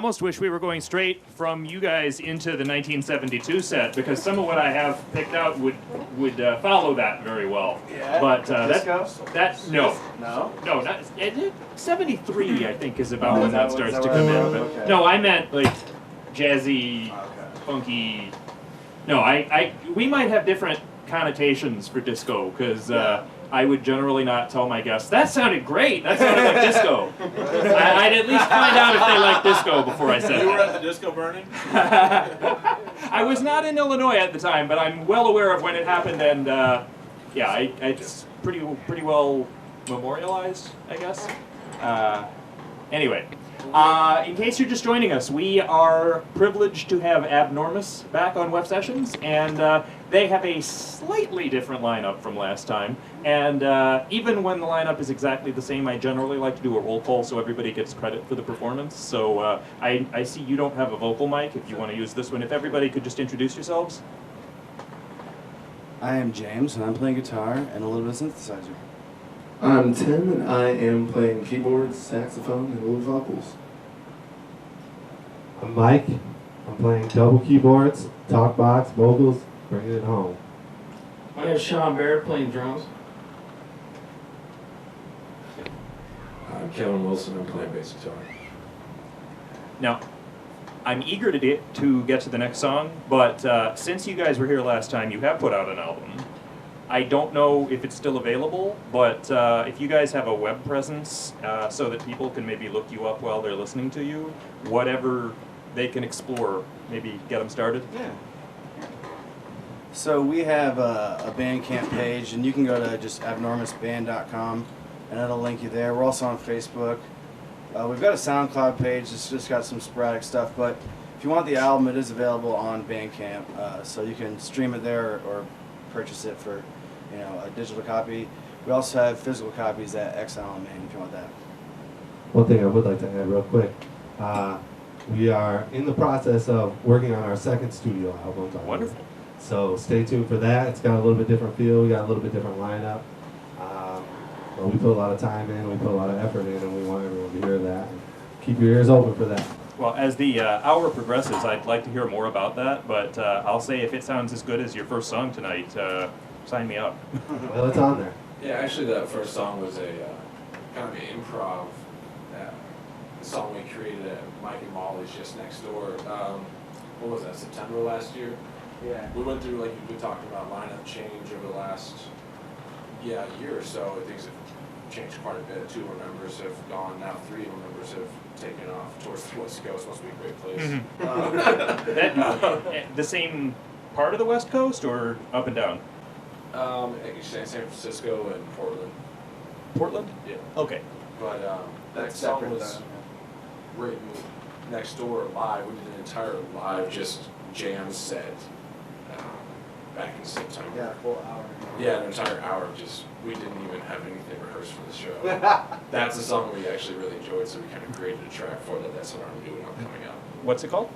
almost wish we were going straight from you guys into the 1972 set, because some of what I have picked out would follow that very well. Yeah. But no, not 73. I think is about when that starts to come in. But okay. no, I meant like jazzy, funky. No, we might have different connotations for disco, because I would generally not tell my guests, that sounded great, that sounded like disco. I'd at least find out if they like disco before I said it. You were at the disco burning? I was not in Illinois at the time, but I'm well aware of when it happened, and it's pretty well memorialized, I guess. Anyway. In case you're just joining us, we are privileged to have Abnormous back on WEFT Sessions, and they have a slightly different lineup from last time. And even when the lineup is exactly the same, I generally like to do a roll call so everybody gets credit for the performance. So I see you don't have a vocal mic if you want to use this one. If everybody could just introduce yourselves. I am James, and I'm playing guitar and a little bit of synthesizer. I'm Tim, and I am playing keyboards, saxophone, and little vocals. I'm Mike. I'm playing double keyboards, talk box, vocals, bringing it home. My name is Sean Baird, playing drums. I'm Kevin Wilson. I'm playing bass guitar. Now, I'm eager to get to the next song, but since you guys were here last time, you have put out an album. I don't know if it's still available, but if you guys have a web presence so that people can maybe look you up while they're listening to you, whatever they can explore, maybe get them started. Yeah. So we have a Bandcamp page, and you can go to just abnormousband.com, and it'll link you there. We're also on Facebook. We've got a SoundCloud page. It's just got some sporadic stuff, but if you want the album, it is available on Bandcamp, so you can stream it there or purchase it for a digital copy. We also have physical copies at Exile on Main if you want that. One thing I would like to add real quick. We are in the process of working on our second studio album. Wonderful. So stay tuned for that. It's got a little bit different feel. We got a little bit different lineup. But we put a lot of time in, we put a lot of effort in, and we want everyone to hear that. Keep your ears open for that. Well, as the hour progresses, I'd like to hear more about that, but I'll say if it sounds as good as your first song tonight, sign me up. Well, it's on there. Yeah, actually, that first song was a kind of an improv song we created at Mike and Molly's just next door. What was that, September last year? Yeah. We went through, like you've been talking about, lineup change over the last year or so. Things have changed quite a bit. 2 of our members have gone. Now 3 of our members have taken off towards the West Coast. Must be a great place. The same part of the West Coast or up and down? San Francisco and Portland. Portland? Yeah. Okay. But that That's song separate, was though, written next door live. We did an entire live just jam set back in September. Yeah, full hour. Yeah, an entire hour. Just we didn't even have anything rehearsed for the show. That's a song we actually really enjoyed, so we kind of created a track for that. That's what I'm doing. I'm coming out. What's it called?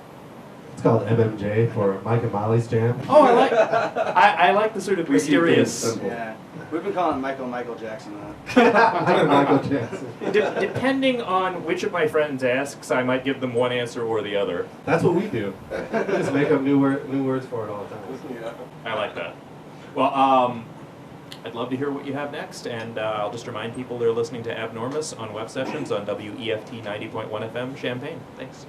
It's called MMJ for Mike and Molly's Jam. Oh, I like the sort of mysterious. Yeah. We've been calling it Michael Jackson Michael Jackson. Depending on which of my friends asks, I might give them one answer or the other. That's what we do. We just make up new words for it all the time. Yeah. I like that. Well, I'd love to hear what you have next, and I'll just remind people they're listening to Abnormous on WEFT Sessions on WEFT 90.1 FM, Champaign. Thanks.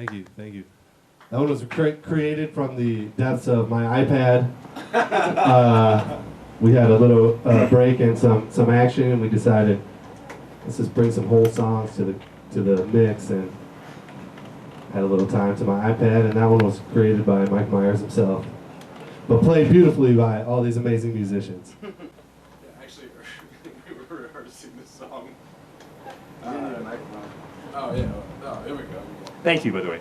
Thank you, thank you. That one was created from the depths of my iPad. We had a little break and some action, and we decided let's just bring some whole songs to the mix, and had a little time to my iPad, and that one was created by Mike Myers himself, but played beautifully by all these amazing musicians. Yeah, actually, we were rehearsing this song. You need a microphone. Oh yeah. Oh, here we go. Thank you, by the way.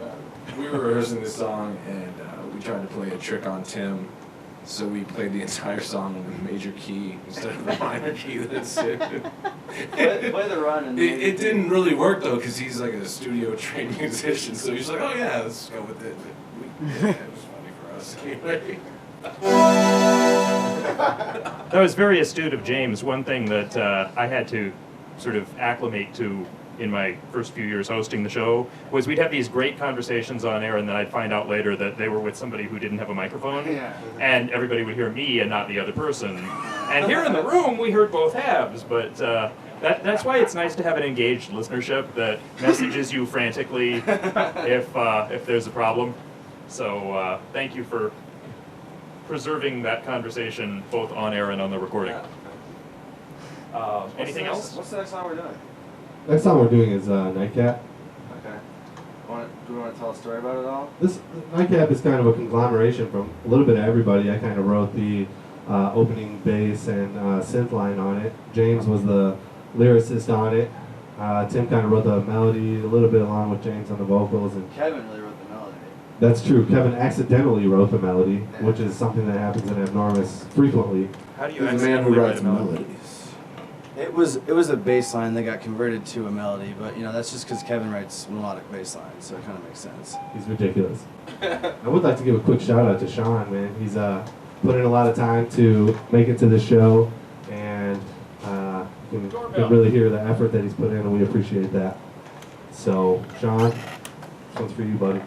We were rehearsing this song, and we tried to play a trick on Tim. So we played the entire song in the major key instead of the minor key that's it. Play the run. And It didn't really work though, because he's like a studio trained musician. So he's like, oh yeah, let's go with it. It was funny for us anyway. That was very astute of James. One thing that I had to sort of acclimate to in my first few years hosting the show was we'd have these great conversations on air, and then I'd find out later that they were with somebody who didn't have a microphone, and everybody would hear me and not the other person. And here in the room, we heard both halves, but that's why it's nice to have an engaged listenership that messages you frantically if there's a problem. So thank you for preserving that conversation both on air and on the recording. Anything else? What's the next song we're doing? Next song we're doing is Nightcap. Okay. Do we want to tell a story about it all? This Nightcap is kind of a conglomeration from a little bit of everybody. I kind of wrote the opening bass and synth line on it. James was the lyricist on it. Tim kind of wrote the melody a little bit along with James on the vocals. And Kevin really wrote the melody. that's true. Kevin accidentally wrote the melody, which is something that happens in Abnormous frequently. How do you He's the man who accidentally writes write a melody? melodies. It was a bass line that got converted to a melody, but that's just because Kevin writes melodic bass lines, so it kind of makes sense. He's ridiculous. I would like to give a quick shout out to Sean, man. He's put in a lot of time to make it to the show, and you can really hear the effort that he's put in, and we appreciate that. So, Sean, this one's for you, buddy.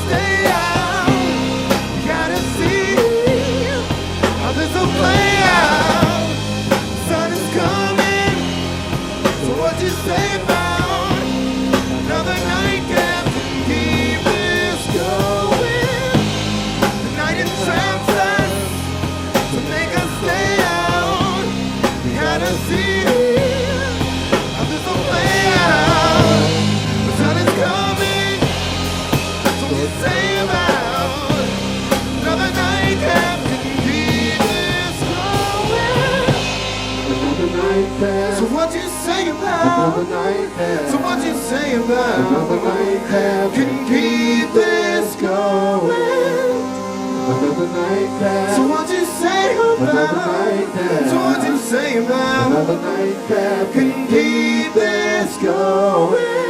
Stay out, gotta see how this will night pass. So what you say about? Another night pass. So what you say about? Another night pass. Can keep this going. Another night pass. So what you say Another about? night pass. So what you say about? Another night pass. Can keep this going.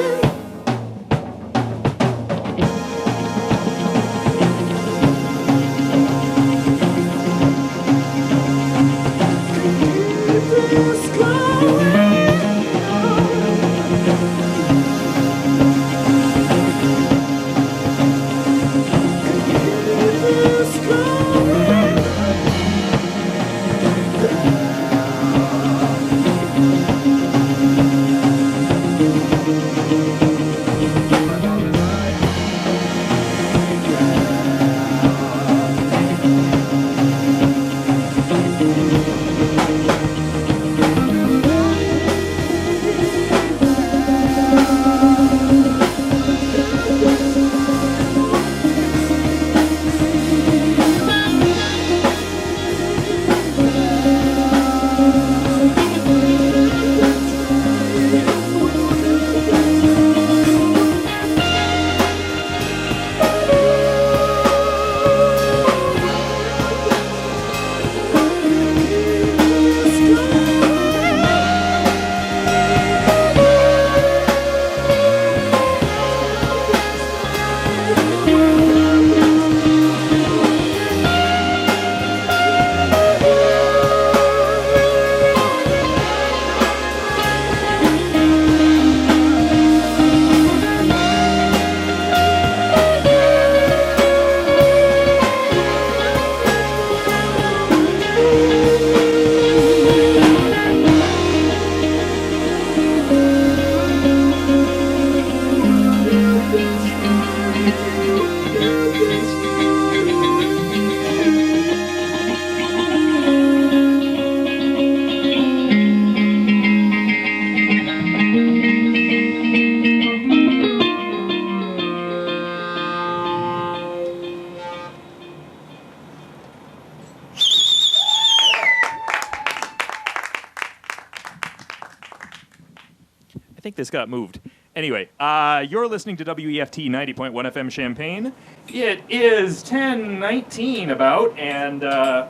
I think this got moved. Anyway, you're listening to WEFT 90.1 FM Champaign. It is 10:19 about, and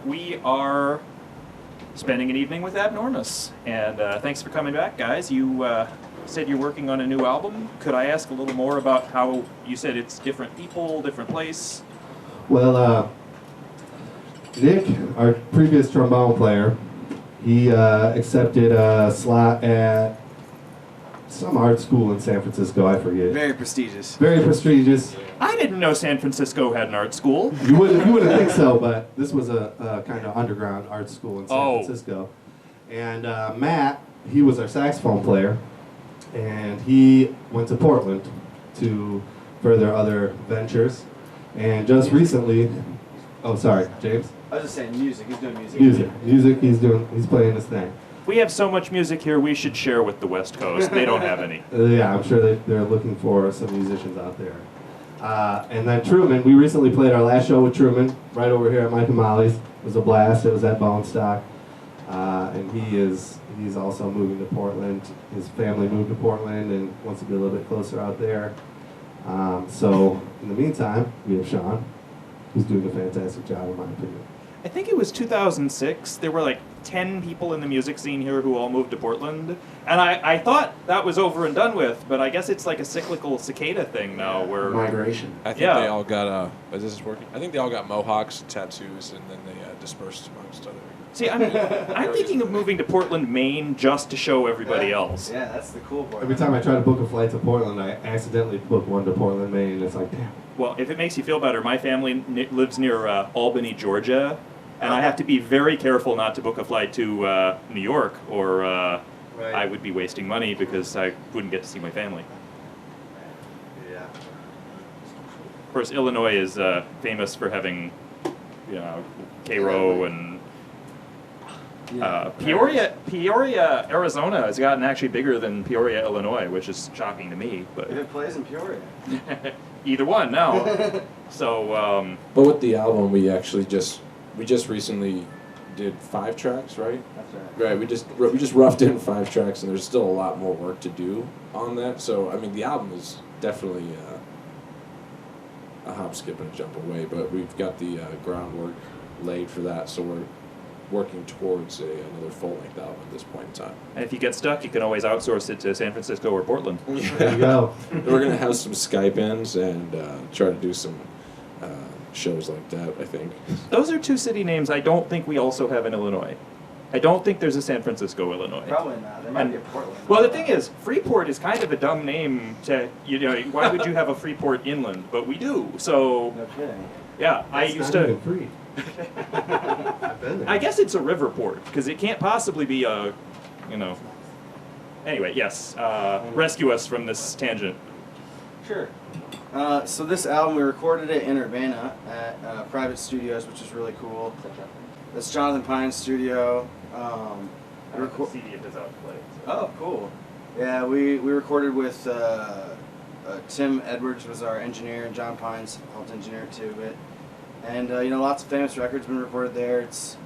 we are spending an evening with Abnormous. And thanks for coming back, guys. You said you're working on a new album. Could I ask a little more about how you said it's different people, different place? Well, Nick, our previous trombone player, he accepted a slot at some art school in San Francisco. I forget. Very prestigious. Very prestigious. I didn't know San Francisco had an art school. You wouldn't think so, but this was a kind of underground art school in San Francisco. And Matt, he was our saxophone player, and he went to Portland to further other ventures. And just recently, oh sorry, James. I was just saying music. He's doing music. Music. He's playing this thing. We have so much music here, we should share with the West Coast. They don't have any. Yeah, I'm sure they're looking for some musicians out there. And then Truman, we recently played our last show with Truman right over here at Mike and Molly's. It was a blast. It was at Bone Stock. And he's also moving to Portland. His family moved to Portland and wants to be a little bit closer out there. So in the meantime, we have Sean, who's doing a fantastic job in my opinion. I think it was 2006. There were like 10 people in the music scene here who all moved to Portland. And I thought that was over and done with, but I guess it's like a cyclical cicada thing now where... Migration. I think Yeah. they all got, is this working? I think they all got mohawks and tattoos, and then they dispersed amongst other. See, I'm thinking of moving to Portland, Maine just to show everybody else. Yeah, that's the cool part. Every time I try to book a flight to Portland, I accidentally book one to Portland, Maine, and it's like, damn. Well, if it makes you feel better, my family lives near Albany, Georgia, and I have to be very careful not to book a flight to New York, or I would be wasting money because I wouldn't get to see my family. Yeah. Of course, Illinois is famous for having, you know, Cairo and Peoria, Arizona has gotten actually bigger than Peoria, Illinois, which is shocking to me. But If it plays in Peoria. either one now. So. But with the album, we just recently did 5 tracks, right? That's right. Right, we just roughed in 5 tracks, and there's still a lot more work to do on that. So I mean, the album is definitely a hop, skip, and a jump away, but we've got the groundwork laid for that. So we're working towards another full-length album at this point in time. And if you get stuck, you can always outsource it to San Francisco or Portland. There you go. We're gonna have some Skype ins and try to do some shows like that, I think. Those are 2 city names I don't think we also have in Illinois. I don't think there's a San Francisco, Illinois. Probably not. There might And- be a Portland. Well, the thing is, Freeport is kind of a dumb name to, why would you have a Freeport inland? But we do. So, No kidding. yeah, I It's used not to. even free. I've been there. I guess it's a river port because it can't possibly be a, Anyway, yes. Rescue us from this tangent. Sure. So this album, we recorded it in Urbana at Private Studios, which is really cool. That's Jonathan Pine's studio. CD it does out play. Oh, cool. Yeah, we recorded with Tim Edwards was our engineer, and John Pines helped engineer too a bit. And lots of famous records been recorded there. It's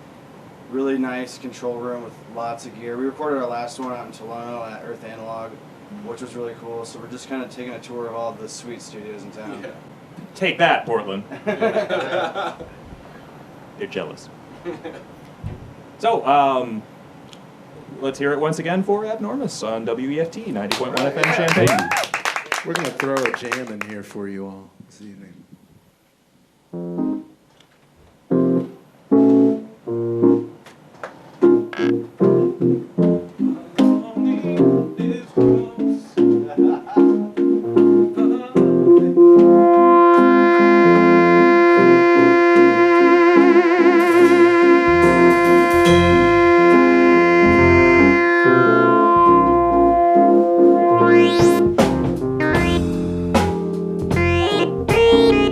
really nice control room with lots of gear. We recorded our last one out in Tolono at Earth Analog, which was really cool. So we're just kind of taking a tour of all the sweet studios in town. Yeah. Take that, Portland. They're jealous. So, let's hear it once again for Abnormous on WEFT 90.1 FM Champaign. We're going to throw a jam in here for you all this evening. Thank you.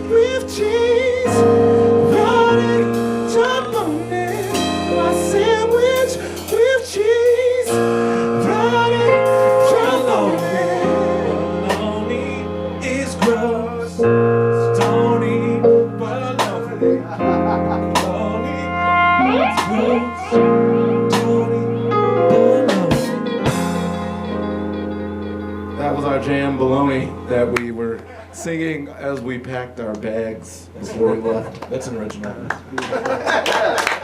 With cheese, garlic, jambone, my sandwich with cheese, garlic, jambone. Bologna is gross, stony bologna. Bologna is gross, stony bologna. That was our jam, Baloney, that we were singing as we packed our bags before we left. That's an original.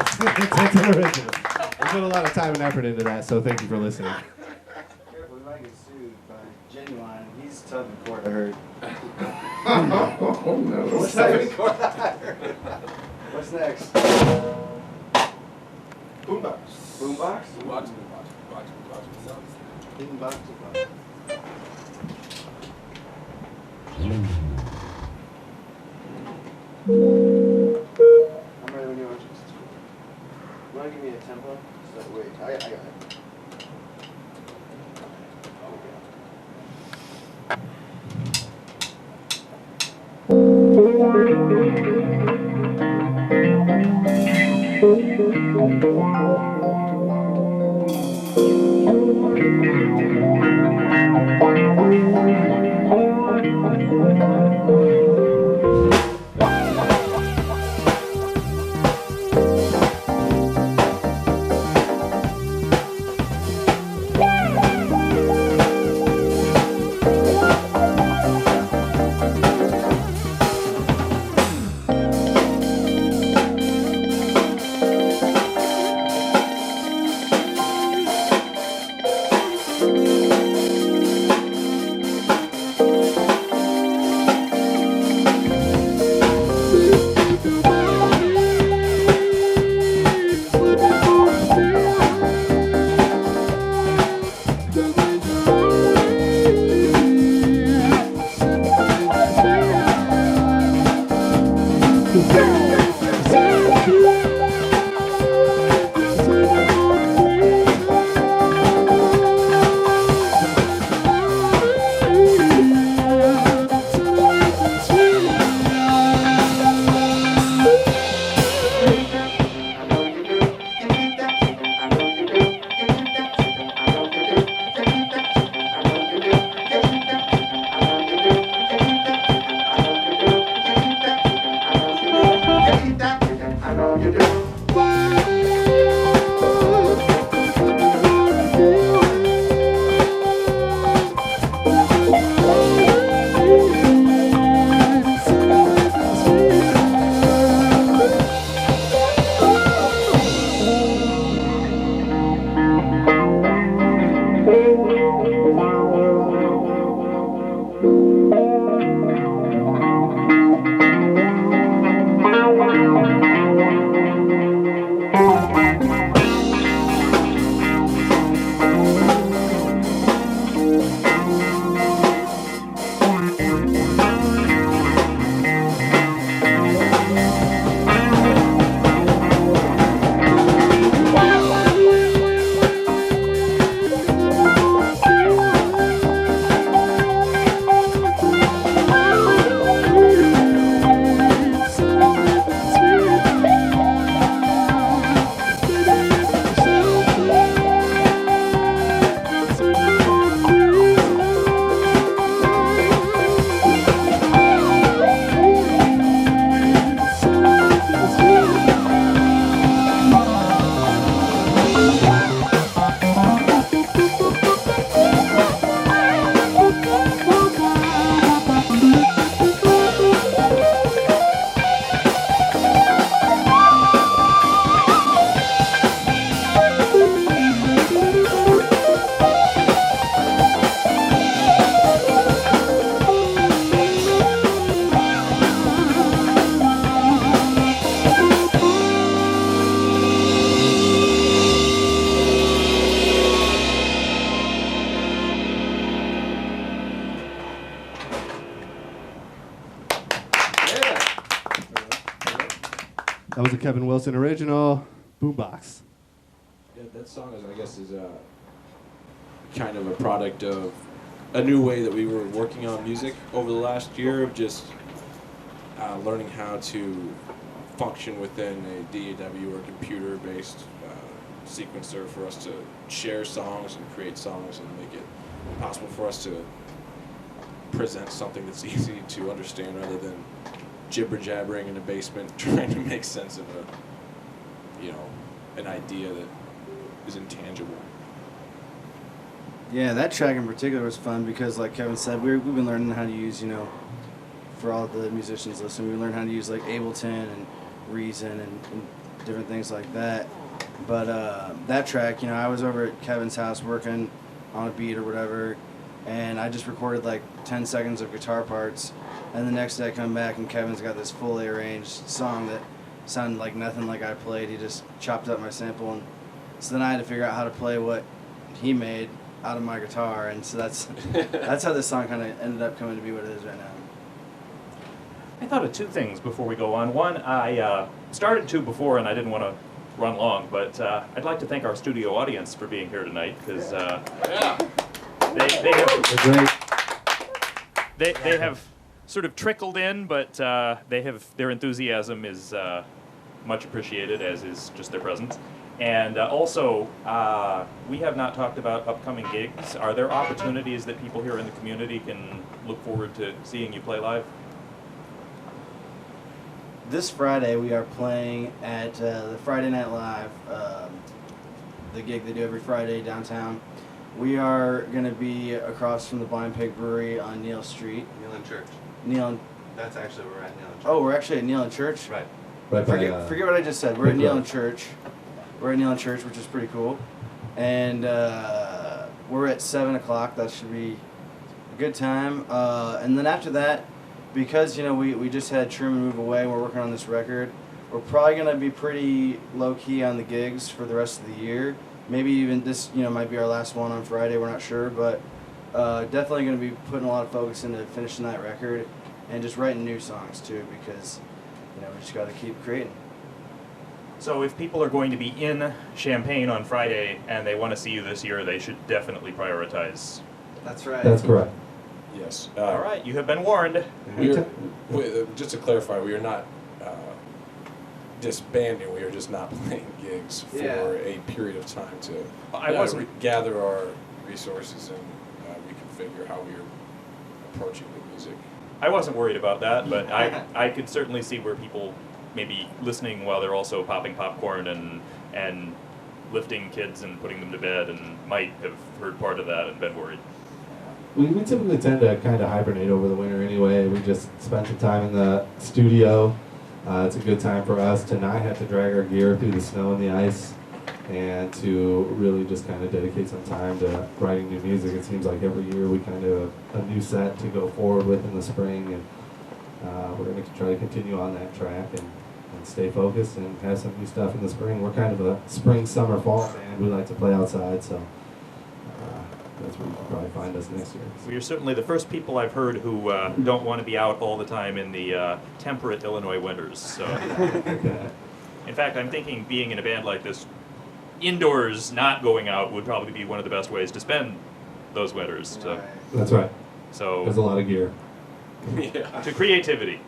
It's an original. We put a lot of time and effort into that, so thank you for listening. Careful, we might get sued by Genuine. He's tough in court, I heard. Oh no. What's tough in court, I heard. What's next? Boombox. Boombox? Boombox. Boombox. I'm ready when you are. You want to give me a tempo? So, wait, I got it. That was a Kevin Wilson original, Boombox. Yeah, that song is, I guess, is kind of a product of a new way that we were working on music over the last year of just learning how to function within a DAW or computer-based sequencer for us to share songs and create songs and make it possible for us to present something that's easy to understand rather than jibber-jabbering in a basement trying to make sense of an idea that is intangible. Yeah, that track in particular was fun because, like Kevin said, we've been learning how to use, for all the musicians listening, we learned how to use like Ableton and Reason and different things like that. But that track, I was over at Kevin's house working on a beat or whatever, and I just recorded like 10 seconds of guitar parts, and the next day I come back and Kevin's got this fully arranged song that sounded like nothing like I played. He just chopped up my sample, and so then I had to figure out how to play what he made out of my guitar, and so that's how this song kind of ended up coming to be what it is right now. I thought of two things before we go on. One, I started to before and I didn't want to run long, but I'd like to thank our studio audience for being here tonight because they have sort of trickled in, but their enthusiasm is much appreciated, as is just their presence. And also, we have not talked about upcoming gigs. Are there opportunities that people here in the community can look forward to seeing you play live? This Friday we are playing at the Friday Night Live, the gig they do every Friday downtown. We are going to be across from the Blind Pig Brewery on Neal Street. Neal and Church. Neal. That's actually where we're at, Neal and Church. Oh, we're actually at Neal and Church? Right. Right by, forget what I just said. We're at Neal and Church. We're at Neal and Church, which is pretty cool. And we're at 7 o'clock. That should be a good time. And then after that, because, we just had Truman move away and we're working on this record, we're probably going to be pretty low-key on the gigs for the rest of the year. Maybe even this, might be our last one on Friday. We're not sure. But definitely going to be putting a lot of focus into finishing that record and just writing new songs, too, because, we just got to keep creating. So if people are going to be in Champaign on Friday and they want to see you this year, they should definitely prioritize. That's right. That's correct. Yes. All right, you have been warned. Just to clarify, we are not disbanding. We are just not playing gigs for a period of time to gather our resources and reconfigure how we are approaching the music. I wasn't worried about that, but I could certainly see where people maybe listening while they're also popping popcorn and lifting kids and putting them to bed and might have heard part of that and been worried. We typically tend to kind of hibernate over the winter anyway. We just spend some time in the studio. It's a good time for us to not have to drag our gear through the snow and the ice and to really just kind of dedicate some time to writing new music. It seems like every year we kind of have a new set to go forward with in the spring, and we're going to try to continue on that track and stay focused and have some new stuff in the spring. We're kind of a spring, summer, fall band. We like to play outside, so that's where you can probably find us next year. Well, you're certainly the first people I've heard who don't want to be out all the time in the temperate Illinois winters. So, in fact, I'm thinking being in a band like this, indoors, not going out, would probably be one of the best ways to spend those winters. So, That's right. So there's a lot of gear. Yeah. To creativity.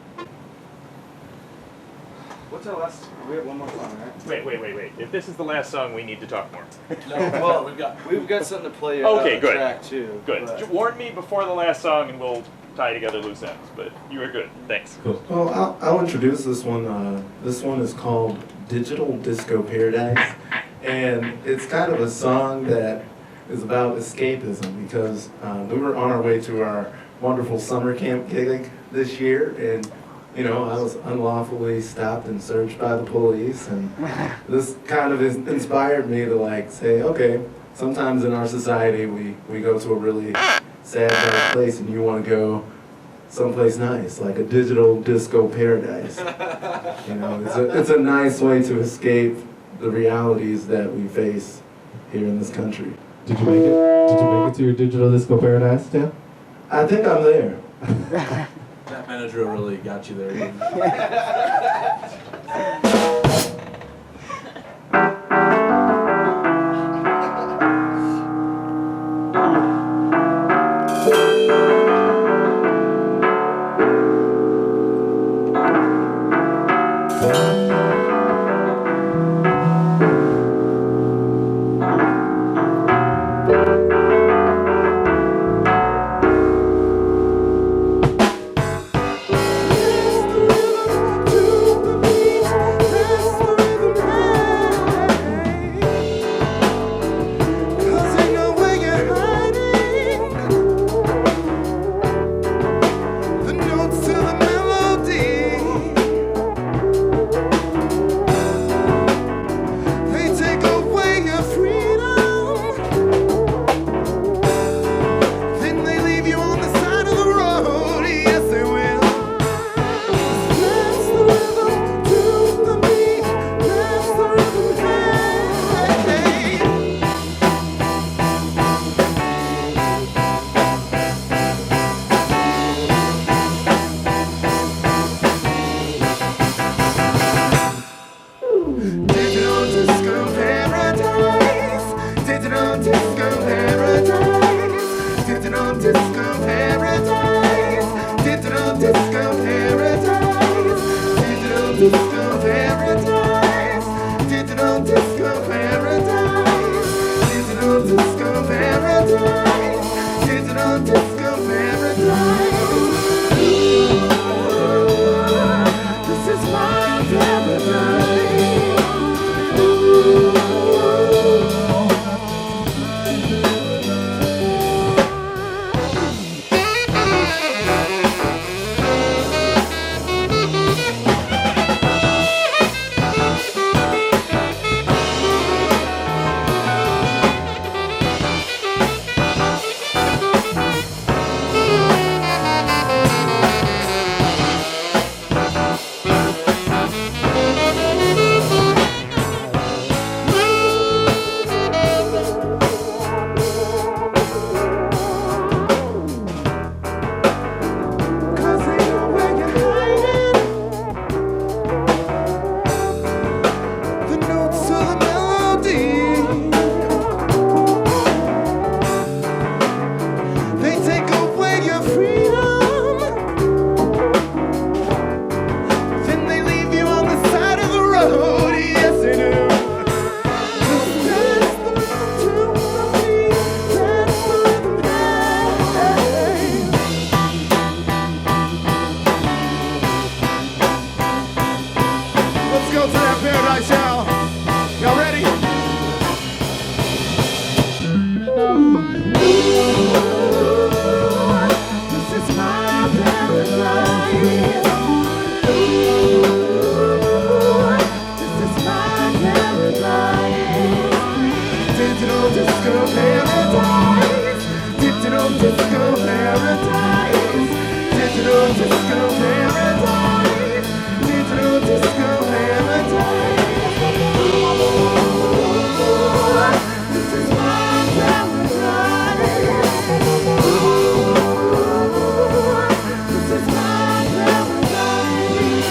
What's our last? We have one more song, right? Wait. If this is the last song, we need to talk more. No, well, we've got something to play. Okay, good. Track too. Good. but- Warn me before the last song, and we'll tie together loose ends. But you are good. Thanks. Cool. Well, I'll introduce this one. This one is called Digital Disco Paradise. And it's kind of a song that is about escapism because we were on our way to our wonderful summer camp gig this year, and I was unlawfully stopped and searched by the police, and this kind of inspired me to say, okay, sometimes in our society we go to a really sad, dark place, and you want to go someplace nice, like a digital disco paradise. It's a nice way to escape the realities that we face here in this country. Did you make it to your digital disco paradise, Tim? I think I'm there. That manager really got you there. paradise. Digital disco paradise. This is my paradise. Cause they know where you're hiding. The notes to the melody. They take away your freedom. Then they leave you on the side of the road. Yes, they do. 'Cause that's the road to the beat. That's the rhythm pain. Let's go to that paradise, y'all. Y'all ready? This is my paradise. This is my paradise. Digital disco paradise. Digital disco paradise. Digital disco paradise. Digital disco paradise. This is my paradise. This is my paradise.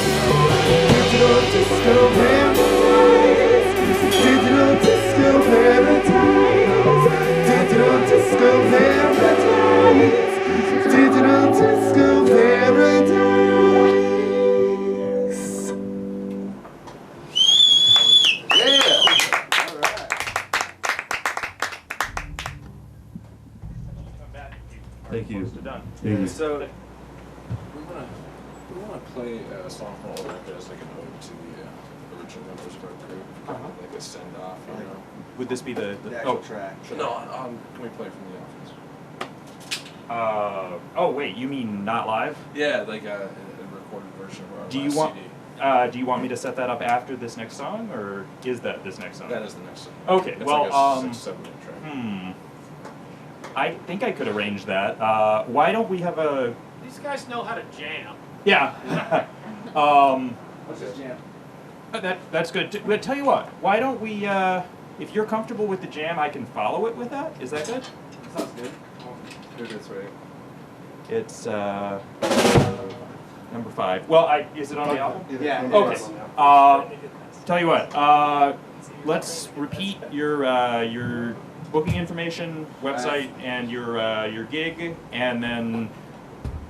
Digital disco paradise. Digital disco paradise. Digital disco paradise. Digital disco paradise. Thank you. Done. Thank you. So we wanna play a song from Old Record as like an ode to the original members of our group, like a send off, you know. Would this be the actual track. No, can we play from the office? oh wait, you mean not live? Yeah, like a recorded version of our Do you last want CD. do you want me to set that up after this next song, or is that this next song? That is the next song. Okay, It's well, like a 6-7 minute track. I think I could arrange that. Why don't we have a? These guys know how to jam. Yeah. What's this jam? That's good. But tell you what, why don't we? If you're comfortable with the jam, I can follow it with that. Is that good? Sounds good. Dude, that's right. It's number 5. Well, is it on the album? Yeah. Okay. Tell you what. Let's repeat your booking information, website, and your gig, and then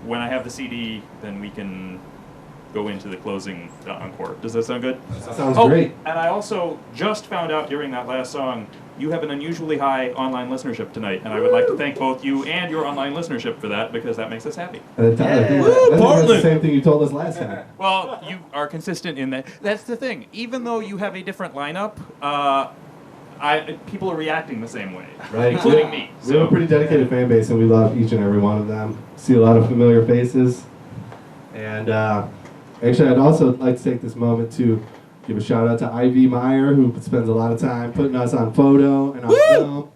when I have the CD, then we can go into the closing encore. Does that sound good? Sounds great. And I also just found out during that last song, you have an unusually high online listenership tonight, and I would like to thank both you and your online listenership for that, because that makes us happy. I think that's the same thing you told us last time. Well, you are consistent in that. That's the thing. Even though you have a different lineup, people are reacting the same way, Right. including me. We have a pretty dedicated fan base, and we love each and every one of them. See a lot of familiar faces. And actually, I'd also like to take this moment to give a shout out to Ivy Meyer, who spends a lot of time putting us on photo and on film.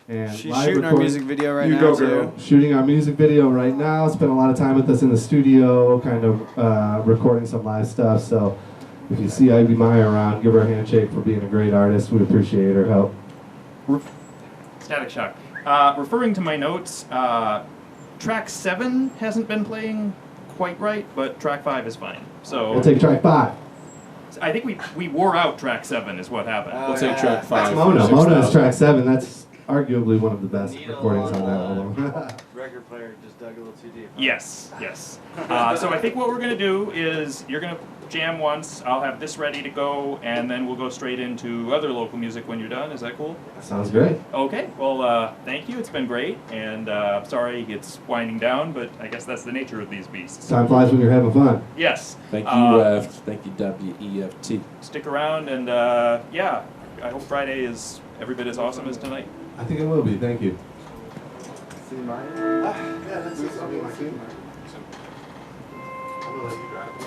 And She's live shooting our recording. music video right You now go, too. girl. Shooting our music video right now. Spent a lot of time with us in the studio, kind of recording some live stuff. So if you see Ivy Meyer around, give her a handshake for being a great artist. We appreciate her help. Static Shock. Referring to my notes, track 7 hasn't been playing quite right, but track 5 is fine. So We'll take track 5. I think we wore out track 7 is what happened. Oh, We'll take yeah. track 5. That's Mona. Mona is track 7. That's arguably one of the best recordings on that album. Record player just dug a little too deep. Yes, yes. So I think what we're going to do is you're going to jam once, I'll have this ready to go, and then we'll go straight into other local music when you're done. Is that cool? That sounds great. Okay, well, thank you. It's been great, and sorry it's winding down, but I guess that's the nature of these beasts. Time flies when you're having fun. Yes. Thank you, WEFT. Thank you, WEFT. Stick around, and yeah, I hope Friday is every bit as awesome as tonight. I think it will be. Thank you. See mine? Yeah, that's it. I'm gonna let you grab it.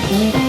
Thank